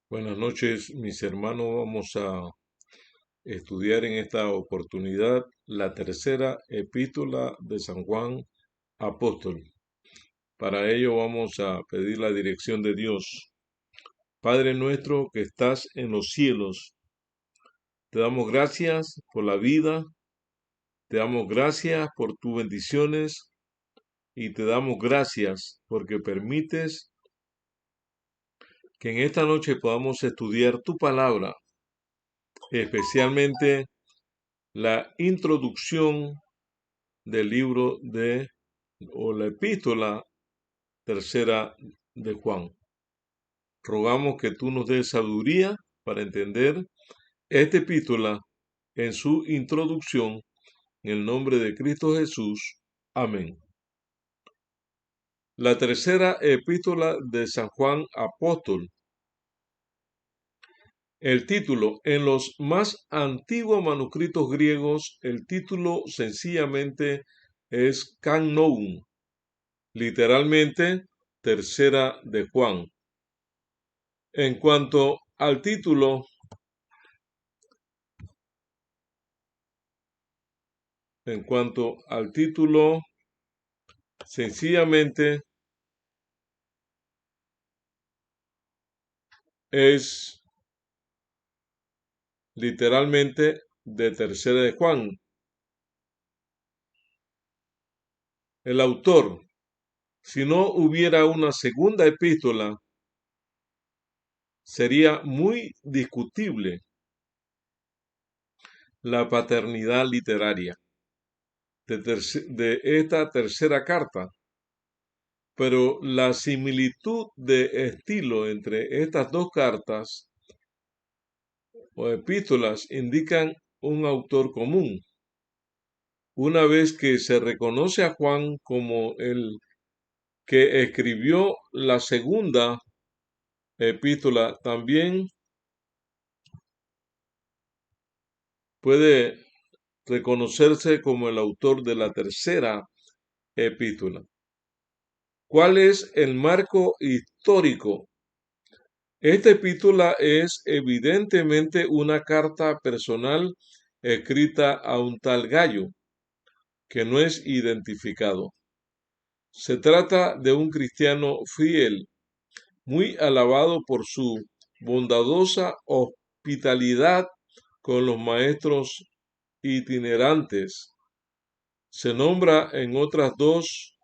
Buenas noches, mis hermanos. Vamos a estudiar en esta oportunidad la tercera epístola de San Juan Apóstol. Para ello vamos a pedir la dirección de Dios. Padre nuestro que estás en los cielos, te damos gracias por la vida, te damos gracias por tus bendiciones y te damos gracias porque permites que en esta noche podamos estudiar tu palabra, especialmente la introducción del libro o la epístola tercera de Juan. Rogamos que tú nos des sabiduría para entender esta epístola en su introducción, en el nombre de Cristo Jesús. Amén. La tercera epístola de San Juan Apóstol. El título, en los más antiguos manuscritos griegos, el título sencillamente es Kannoun, literalmente tercera de Juan. En cuanto al título, sencillamente es literalmente de tercera de Juan. El autor, si no hubiera una segunda epístola, sería muy discutible la paternidad literaria de esta tercera carta, pero la similitud de estilo entre estas dos cartas o epístolas indican un autor común. Una vez que se reconoce a Juan como el que escribió la segunda epístola, también puede reconocerse como el autor de la tercera epístola. ¿Cuál es el marco histórico? Esta epístola es evidentemente una carta personal escrita a un tal Gayo, que no es identificado. Se trata de un cristiano fiel, muy alabado por su bondadosa hospitalidad con los maestros itinerantes. Se nombra en otras dos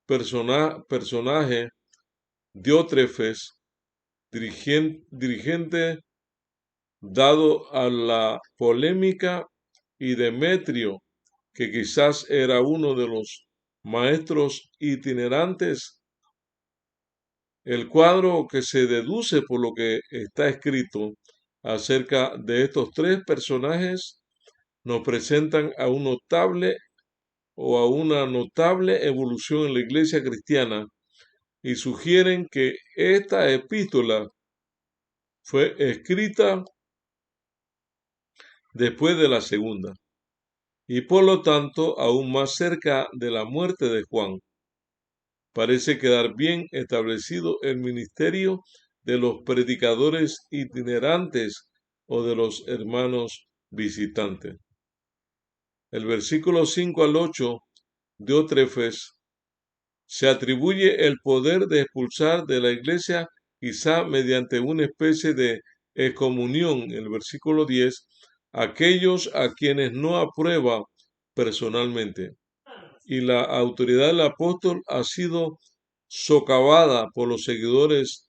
personajes, Diótrefes, dirigente dado a la polémica, y Demetrio, que quizás era uno de los maestros itinerantes. El cuadro que se deduce por lo que está escrito acerca de estos tres personajes nos presentan a un notable o a una notable evolución en la iglesia cristiana y sugieren que esta epístola fue escrita después de la segunda y por lo tanto aún más cerca de la muerte de Juan. Parece quedar bien establecido el ministerio de los predicadores itinerantes o de los hermanos visitantes. El versículo 5 al 8, Diótrefes se atribuye el poder de expulsar de la iglesia, quizá mediante una especie de excomunión, el versículo 10, aquellos a quienes no aprueba personalmente. Y la autoridad del apóstol ha sido socavada por los seguidores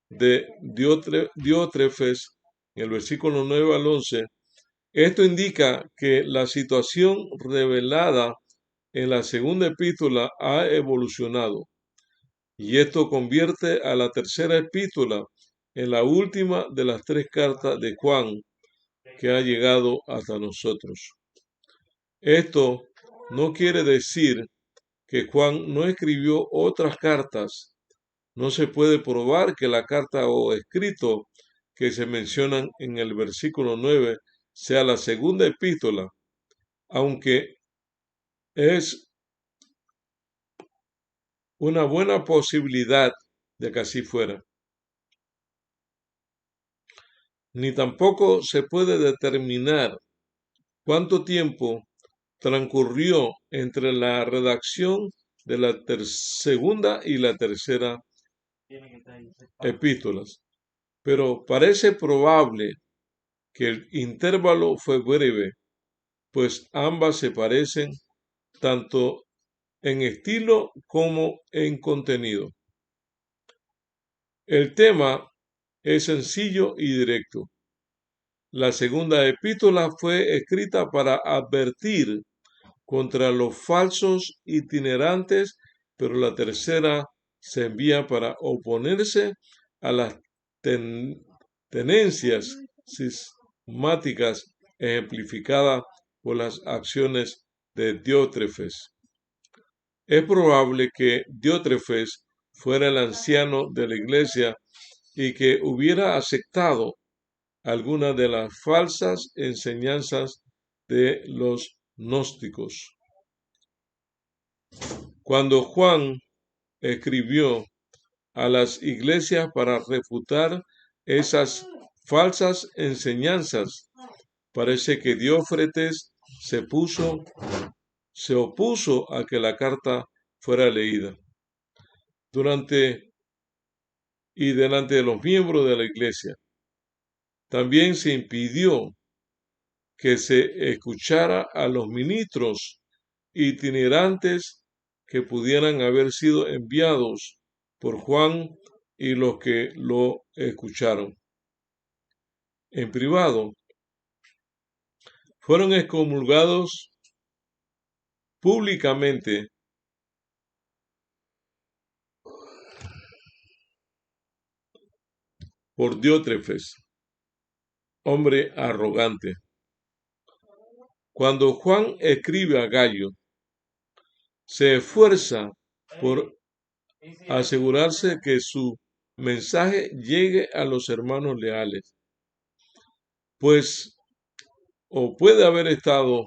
de Diótrefes, en el versículo 9 al 11. Esto indica que la situación revelada en la segunda epístola ha evolucionado, y esto convierte a la tercera epístola en la última de las tres cartas de Juan que ha llegado hasta nosotros. Esto no quiere decir que Juan no escribió otras cartas. No se puede probar que la carta o escrito que se mencionan en el versículo 9 sea la segunda epístola, aunque es una buena posibilidad de que así fuera. ni tampoco se puede determinar cuánto tiempo transcurrió entre la redacción de la segunda y la tercera epístolas, pero parece probable que el intervalo fue breve, pues ambas se parecen tanto en estilo como en contenido. El tema es sencillo y directo. La segunda epístola fue escrita para advertir contra los falsos itinerantes, pero la tercera se envía para oponerse a las tenencias cismáticas ejemplificadas por las acciones de Diótrefes. Es probable que Diótrefes fuera el anciano de la iglesia y que hubiera aceptado algunas de las falsas enseñanzas de los gnósticos. Cuando Juan escribió a las iglesias para refutar esas falsas enseñanzas, parece que Diófretes se opuso a que la carta fuera leída delante de los miembros de la iglesia. También se impidió que se escuchara a los ministros itinerantes que pudieran haber sido enviados por Juan y los que lo escucharon. En privado, fueron excomulgados públicamente por Diótrefes, hombre arrogante. Cuando Juan escribe a Gallo, se esfuerza por asegurarse que su mensaje llegue a los hermanos leales, pues o puede haber estado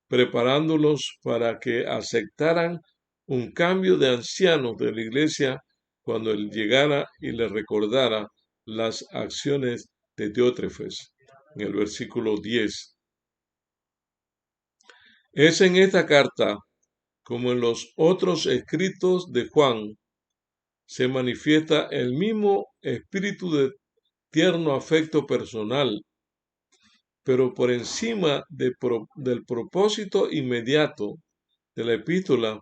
preparándolos para que aceptaran un cambio de ancianos de la iglesia cuando él llegara y le recordara las acciones de Diótrefes, en el versículo 10. Es en esta carta, como en los otros escritos de Juan, se manifiesta el mismo espíritu de tierno afecto personal, pero por encima del propósito inmediato de la epístola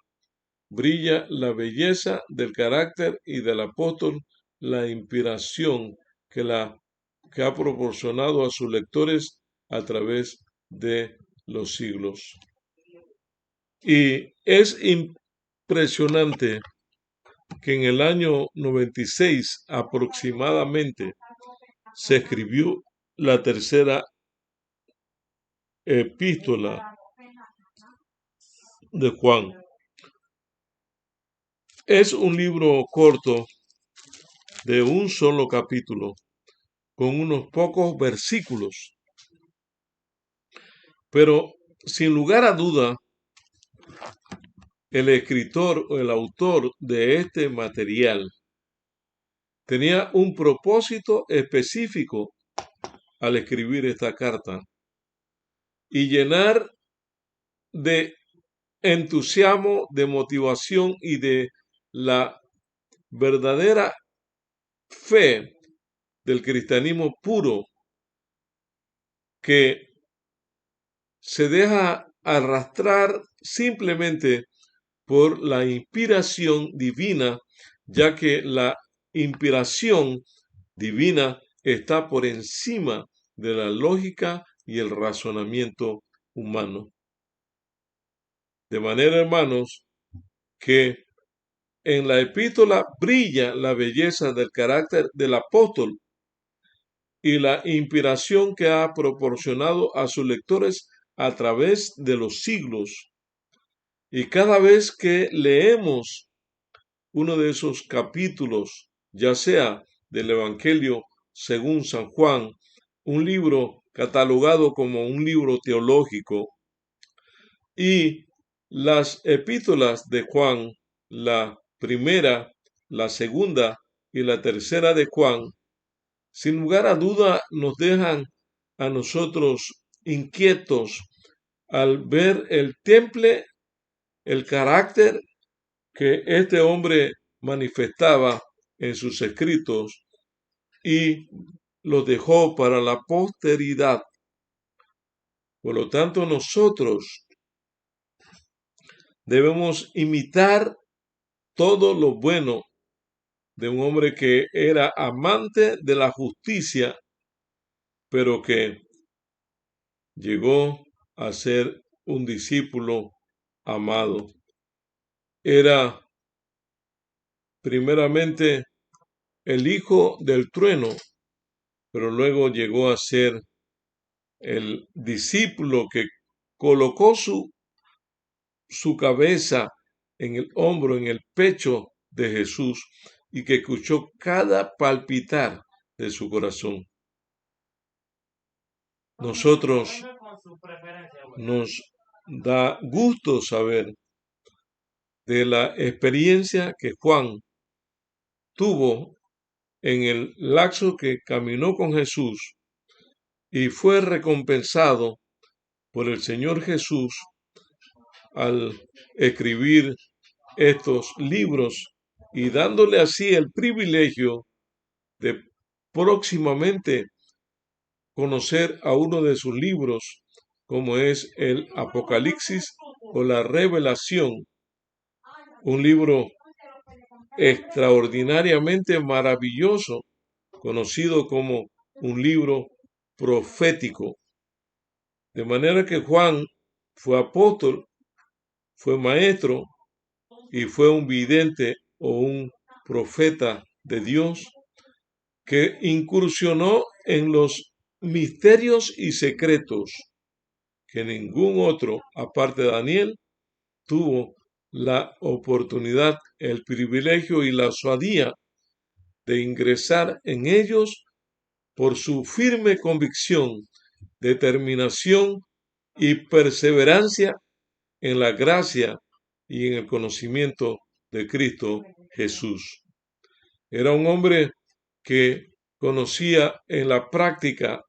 brilla la belleza del carácter y del apóstol, la inspiración que ha proporcionado a sus lectores a través de los siglos. Y es impresionante que en el año 96 aproximadamente se escribió la tercera epístola de Juan. Es un libro corto de un solo capítulo, con unos pocos versículos, pero sin lugar a duda, el escritor o el autor de este material tenía un propósito específico al escribir esta carta y llenar de entusiasmo, de motivación y de la verdadera fe del cristianismo puro que se deja arrastrar simplemente por la inspiración divina, ya que la inspiración divina está por encima de la lógica y el razonamiento humano. De manera, hermanos, que en la epístola brilla la belleza del carácter del apóstol y la inspiración que ha proporcionado a sus lectores a través de los siglos. Y cada vez que leemos uno de esos capítulos, ya sea del Evangelio según San Juan, un libro catalogado como un libro teológico, y las epístolas de Juan, la primera, la segunda y la tercera de Juan, sin lugar a duda nos dejan a nosotros inquietos al ver el temple, el carácter que este hombre manifestaba en sus escritos y los dejó para la posteridad. Por lo tanto, nosotros debemos imitar todo lo bueno de un hombre que era amante de la justicia, pero que llegó a ser un discípulo amado. Era primeramente el hijo del trueno, pero luego llegó a ser el discípulo que colocó su cabeza en el hombro, en el pecho de Jesús y que escuchó cada palpitar de su corazón. Nosotros nos da gusto saber de la experiencia que Juan tuvo en el lapso que caminó con Jesús y fue recompensado por el Señor Jesús al escribir estos libros y dándole así el privilegio de próximamente conocer a uno de sus libros, como es el Apocalipsis o la Revelación, un libro extraordinariamente maravilloso, conocido como un libro profético. De manera que Juan fue apóstol, fue maestro y fue un vidente o un profeta de Dios que incursionó en los misterios y secretos que ningún otro, aparte de Daniel, tuvo la oportunidad, el privilegio y la osadía de ingresar en ellos por su firme convicción, determinación y perseverancia en la gracia y en el conocimiento de Cristo Jesús. Era un hombre que conocía en la práctica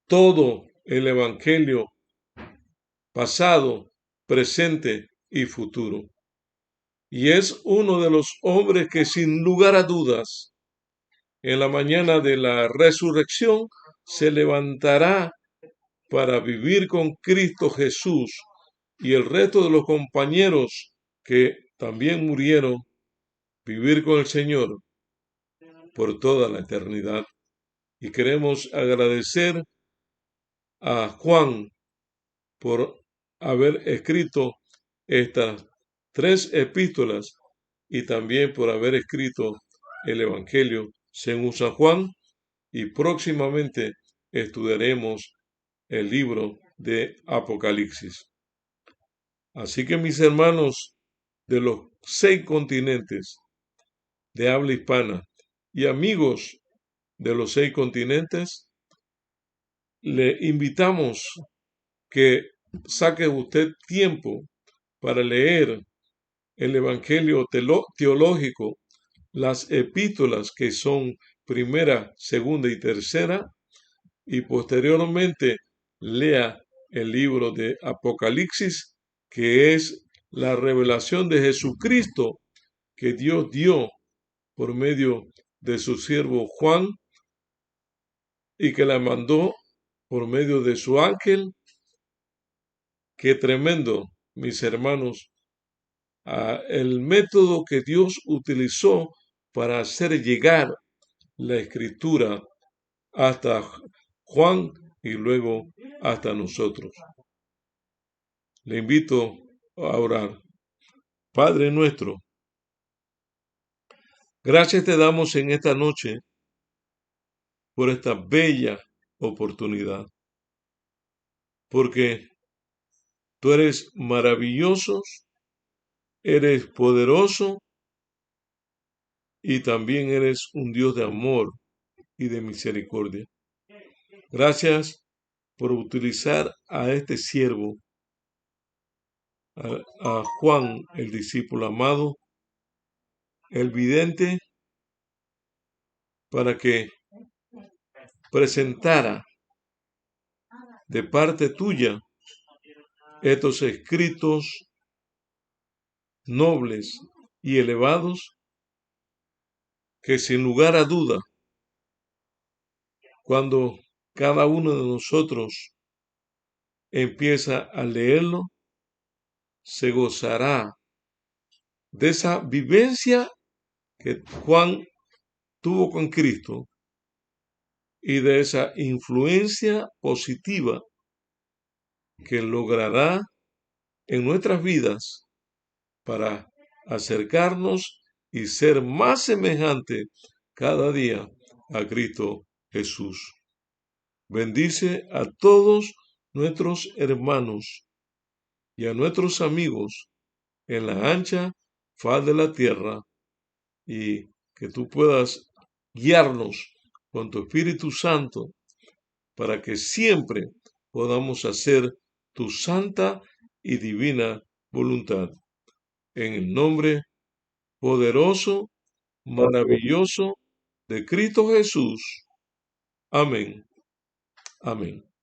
todo el Evangelio pasado, presente y futuro. Y es uno de los hombres que sin lugar a dudas, en la mañana de la resurrección, se levantará para vivir con Cristo Jesús y el resto de los compañeros que también murieron, vivir con el Señor por toda la eternidad. Y queremos agradecer a Juan por haber escrito estas 3 epístolas y también por haber escrito el Evangelio según San Juan, y próximamente estudiaremos el libro de Apocalipsis. Así que mis hermanos de los 6 continentes de habla hispana y amigos de los 6 continentes, le invitamos que saque usted tiempo para leer el Evangelio teológico, las epístolas que son primera, segunda y tercera, y posteriormente lea el libro de Apocalipsis, que es la revelación de Jesucristo que Dios dio por medio de su siervo Juan y que la mandó por medio de su ángel. Qué tremendo, mis hermanos, el método que Dios utilizó para hacer llegar la escritura hasta Juan y luego hasta nosotros. Le invito a orar. Padre nuestro, gracias te damos en esta noche por esta bella oportunidad, porque tú eres maravilloso, eres poderoso y también eres un Dios de amor y de misericordia. Gracias por utilizar a este siervo, a Juan, el discípulo amado, el vidente, para que presentara de parte tuya estos escritos nobles y elevados que sin lugar a duda, cuando cada uno de nosotros empieza a leerlo, se gozará de esa vivencia que Juan tuvo con Cristo y de esa influencia positiva que logrará en nuestras vidas para acercarnos y ser más semejante cada día a Cristo Jesús. Bendice a todos nuestros hermanos y a nuestros amigos en la ancha faz de la tierra, y que tú puedas guiarnos con tu Espíritu Santo para que siempre podamos hacer tu santa y divina voluntad. En el nombre poderoso, maravilloso de Cristo Jesús. Amén. Amén.